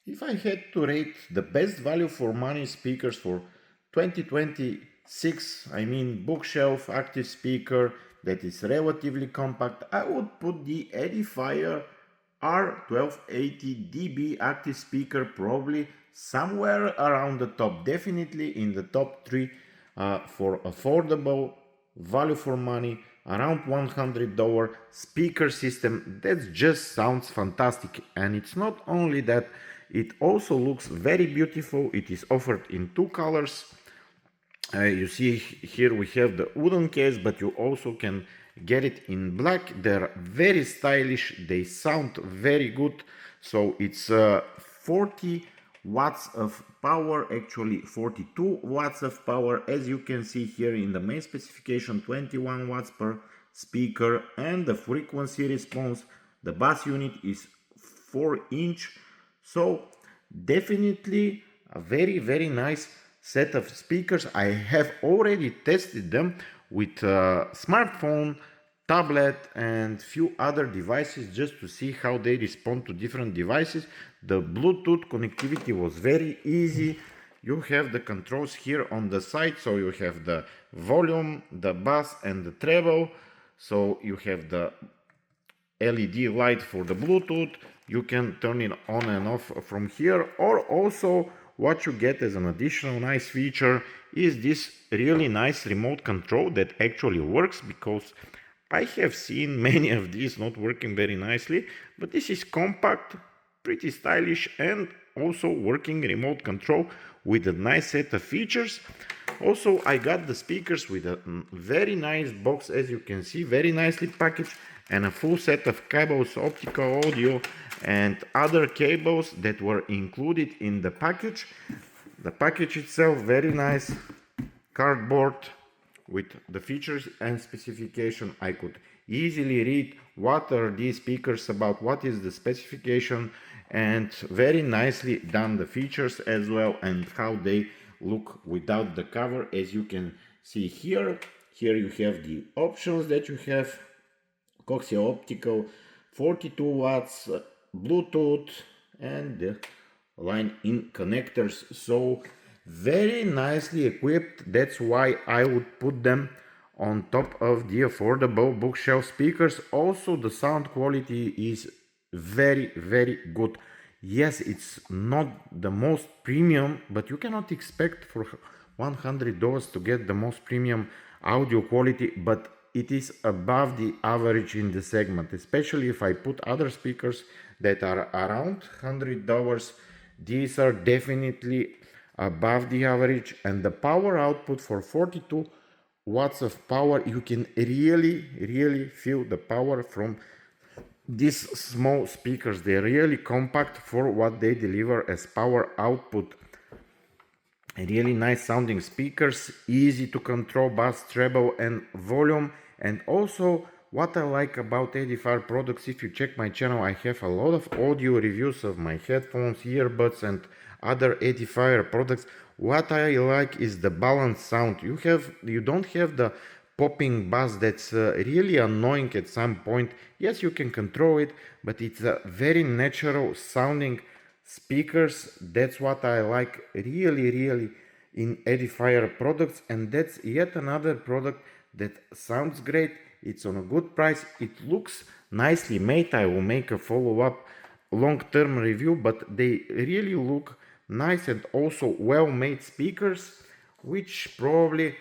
If I had to rate the best value for money speakers for 2026, I mean bookshelf active speaker that is relatively compact, I would put the Edifier R1280DB active speaker probably somewhere around the top, definitely in the top 3 for affordable value for money, around $100 speaker system that just sounds fantastic. And it's not only that, it also looks very beautiful. It is offered in 2 colors. You see here we have the wooden case, but you also can get it in black. They're very stylish, they sound very good. So it's 40 watts of power, actually 42 watts of power, as you can see here in the main specification, 21 watts per speaker, and the frequency response, the bass unit is 4-inch. So definitely a very nice set of speakers. I have already tested them with a smartphone, tablet, and few other devices just to see how they respond to different devices. The Bluetooth connectivity was very easy. You have the controls here on the side, so you have the volume, the bass, and the treble. So you have the LED light for the Bluetooth. You can turn it on and off from here, or also what you get as an additional nice feature is this really nice remote control that actually works, because I have seen many of these not working very nicely, but this is compact, pretty stylish, and also working remote control with a nice set of features. Also, I got the speakers with a very nice box, as you can see, very nicely packaged, and a full set of cables, optical audio, and other cables that were included in the package. The package itself, very nice cardboard with the features and specification. I could easily read what are these speakers about, what is the specification, and very nicely done the features as well, and how they look without the cover. As you can see here you have the options that you have: coaxial optical, 42 watts, Bluetooth, and the line-in connectors. So very nicely equipped. That's why I would put them on top of the affordable bookshelf speakers. Also, the sound quality is very good. Yes, it's not the most premium, but you cannot expect for $100 to get the most premium audio quality, but it is above the average in the segment. Especially if I put other speakers that are around $100, these are definitely above the average. And the power output for 42 watts of power, you can really feel the power from these small speakers. They're really compact for what they deliver as power output. Really nice sounding speakers, easy to control bass, treble, and volume. And also, what I like about Edifier products, if you check my channel, I have a lot of audio reviews of my headphones, earbuds, and other Edifier products. What I like is the balanced sound. You don't have the popping bass that's really annoying at some point. Yes, you can control it, but it's a very natural sounding speakers. That's what I like really in Edifier products, and that's yet another product that sounds great. It's on a good price, it looks nicely made. I will make a follow-up long-term review, but they really look nice, and also well-made speakers, which probably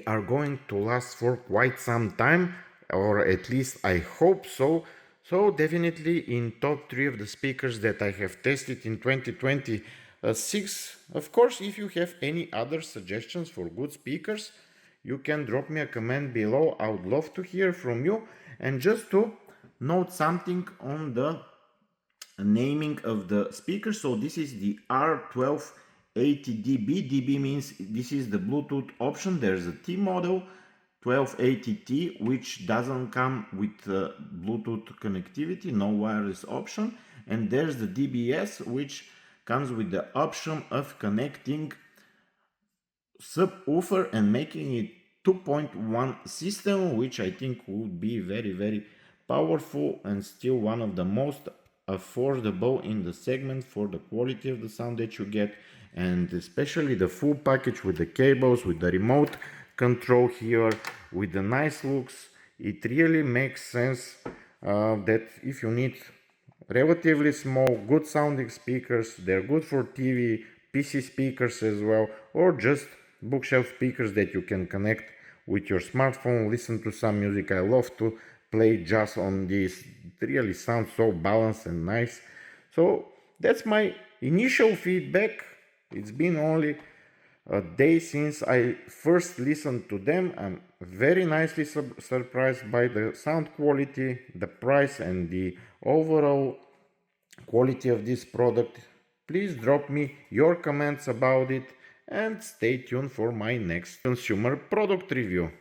are going to last for quite some time, or at least I hope so. So definitely in top 3 of the speakers that I have tested in 2026. Of course, if you have any other suggestions for good speakers, you can drop me a comment below. I would love to hear from you. And just to note something on the naming of the speaker. So this is the R1280DB. DB means this is the Bluetooth option. There's a T model 1280T, which doesn't come with Bluetooth connectivity, no wireless option. And there's the DBS, which comes with the option of connecting subwoofer and making it 2.1 system, which I think would be very powerful, and still one of the most affordable in the segment for the quality of the sound that you get, and especially the full package with the cables, with the remote control here, with the nice looks. It really makes sense that if you need relatively small, good sounding speakers, they're good for TV, PC speakers as well, or just bookshelf speakers that you can connect with your smartphone, listen to some music. I love to play jazz on this. It really sounds so balanced and nice. So that's my initial feedback. It's been only a day since I first listened to them. I'm very nicely surprised by the sound quality, the price, and the overall quality of this product. Please drop me your comments about it and stay tuned for my next consumer product review.